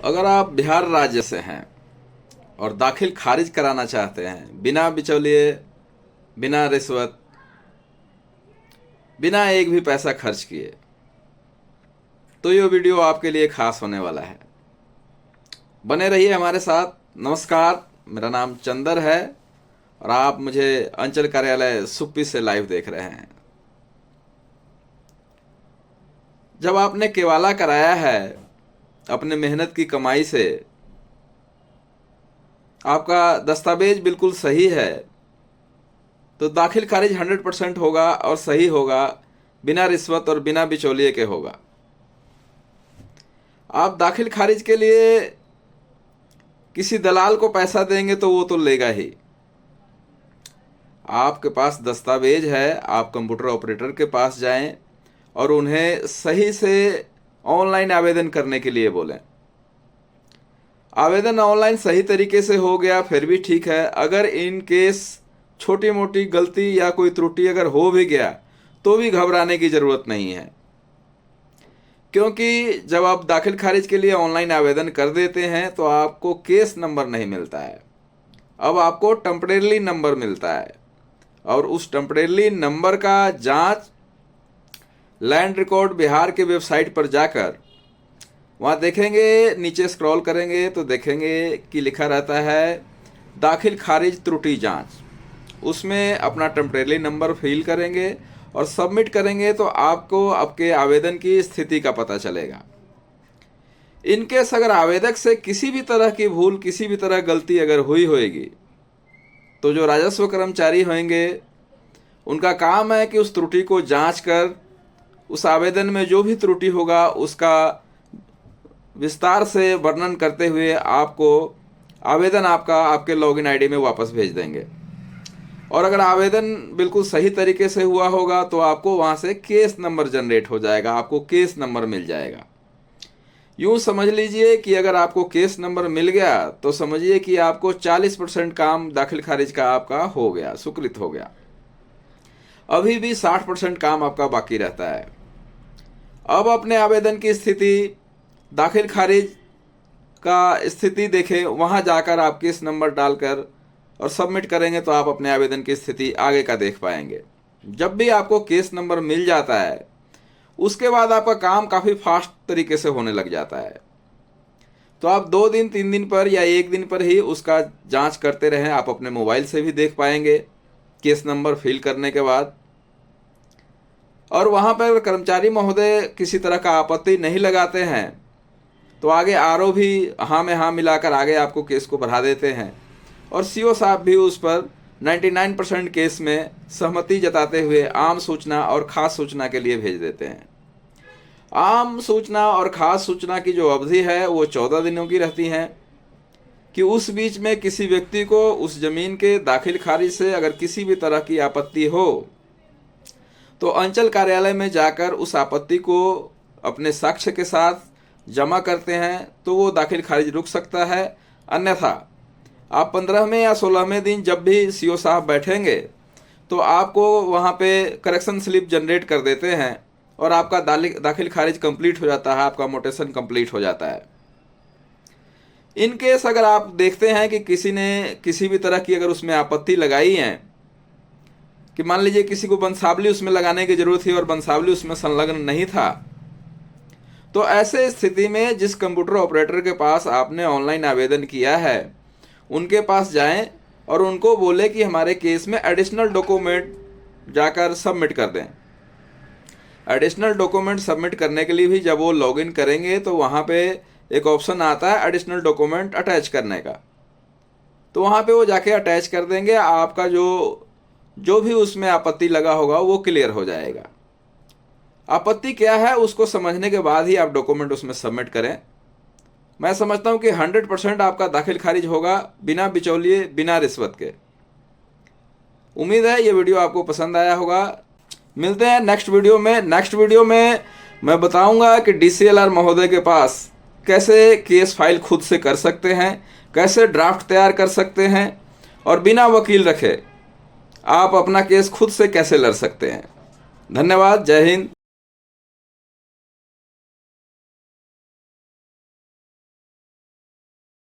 अगर आप बिहार राज्य से हैं और दाखिल खारिज कराना चाहते हैं बिना बिचौलिए, बिना रिश्वत, बिना एक भी पैसा खर्च किए, तो ये वीडियो आपके लिए खास होने वाला है। बने रहिए हमारे साथ। नमस्कार, मेरा नाम चंदर है और आप मुझे अंचल कार्यालय सुप्पी से लाइव देख रहे हैं। जब आपने केवाला कराया है अपने मेहनत की कमाई से, आपका दस्तावेज बिल्कुल सही है, तो दाखिल खारिज 100% होगा और सही होगा, बिना रिश्वत और बिना बिचौलिए के होगा। आप दाखिल खारिज के लिए किसी दलाल को पैसा देंगे तो वो तो लेगा ही। आपके पास दस्तावेज है, आप कंप्यूटर ऑपरेटर के पास जाएं और उन्हें सही से ऑनलाइन आवेदन करने के लिए बोलें। आवेदन ऑनलाइन सही तरीके से हो गया फिर भी ठीक है। अगर इन केस छोटी मोटी गलती या कोई त्रुटि अगर हो भी गया तो भी घबराने की ज़रूरत नहीं है, क्योंकि जब आप दाखिल खारिज के लिए ऑनलाइन आवेदन कर देते हैं तो आपको केस नंबर नहीं मिलता है, अब आपको टेम्परेरी नंबर मिलता है। और उस टेम्परेरी नंबर का जांच लैंड रिकॉर्ड बिहार के वेबसाइट पर जाकर वहाँ देखेंगे, नीचे स्क्रॉल करेंगे तो देखेंगे कि लिखा रहता है दाखिल खारिज त्रुटि जांच। उसमें अपना टेम्परेरी नंबर फिल करेंगे और सबमिट करेंगे तो आपको आपके आवेदन की स्थिति का पता चलेगा। इनकेस अगर आवेदक से किसी भी तरह की भूल, किसी भी तरह गलती अगर हुई होगी, तो जो राजस्व कर्मचारी होंगे उनका काम है कि उस त्रुटि को जांच कर उस आवेदन में जो भी त्रुटि होगा उसका विस्तार से वर्णन करते हुए आपको आवेदन आपका आपके लॉगिन आईडी में वापस भेज देंगे। और अगर आवेदन बिल्कुल सही तरीके से हुआ होगा तो आपको वहाँ से केस नंबर जनरेट हो जाएगा, आपको केस नंबर मिल जाएगा। यूँ समझ लीजिए कि अगर आपको केस नंबर मिल गया तो समझिए कि आपको 40% काम दाखिल खारिज का आपका हो गया, स्वीकृत हो गया। अभी भी 60% काम आपका बाकी रहता है। अब अपने आवेदन की स्थिति, दाखिल खारिज का स्थिति देखें, वहाँ जाकर आप केस नंबर डालकर और सबमिट करेंगे तो आप अपने आवेदन की स्थिति आगे का देख पाएंगे। जब भी आपको केस नंबर मिल जाता है उसके बाद आपका काम काफ़ी फास्ट तरीके से होने लग जाता है। तो आप 2 दिन 3 दिन पर या 1 दिन पर ही उसका जांच करते रहें। आप अपने मोबाइल से भी देख पाएंगे केस नंबर फिल करने के बाद। और वहाँ पर कर्मचारी महोदय किसी तरह का आपत्ति नहीं लगाते हैं तो आगे आरओ भी हाँ में हाँ मिलाकर आगे आपको केस को बढ़ा देते हैं और सीओ साहब भी उस पर 99% केस में सहमति जताते हुए आम सूचना और खास सूचना के लिए भेज देते हैं। आम सूचना और खास सूचना की जो अवधि है वो 14 दिनों की रहती है कि उस बीच में किसी व्यक्ति को उस जमीन के दाखिल खारिज से अगर किसी भी तरह की आपत्ति हो तो अंचल कार्यालय में जाकर उस आपत्ति को अपने साक्ष्य के साथ जमा करते हैं तो वो दाखिल खारिज रुक सकता है। अन्यथा आप 15वें या 16वें दिन जब भी सीओ साहब बैठेंगे तो आपको वहाँ पे करेक्शन स्लिप जनरेट कर देते हैं और आपका दाखिल खारिज कंप्लीट हो जाता है, आपका मोटेशन कंप्लीट हो जाता है। इन केस अगर आप देखते हैं कि किसी ने किसी भी तरह की अगर उसमें आपत्ति लगाई है, कि मान लीजिए किसी को वंशावली उसमें लगाने की जरूरत थी और वंशावली उसमें संलग्न नहीं था, तो ऐसे स्थिति में जिस कंप्यूटर ऑपरेटर के पास आपने ऑनलाइन आवेदन किया है उनके पास जाएं और उनको बोले कि हमारे केस में एडिशनल डॉक्यूमेंट जाकर सबमिट कर दें। एडिशनल डॉक्यूमेंट सबमिट करने के लिए भी जब वो लॉगिन करेंगे तो वहाँ पे एक ऑप्शन आता है एडिशनल डॉक्यूमेंट अटैच करने का, तो वहाँ पे वो जाके अटैच कर देंगे। आपका जो भी उसमें आपत्ति लगा होगा वो क्लियर हो जाएगा। आपत्ति क्या है उसको समझने के बाद ही आप डॉक्यूमेंट उसमें सबमिट करें। मैं समझता हूं कि 100% आपका दाखिल खारिज होगा, बिना बिचौलिए, बिना रिश्वत के। उम्मीद है ये वीडियो आपको पसंद आया होगा। मिलते हैं नेक्स्ट वीडियो में। नेक्स्ट वीडियो में मैं बताऊंगा कि डीसीएलआर महोदय के पास कैसे केस फाइल खुद से कर सकते हैं, कैसे ड्राफ्ट तैयार कर सकते हैं और बिना वकील रखे आप अपना केस खुद से कैसे लड़ सकते हैं। धन्यवाद। जय हिंद,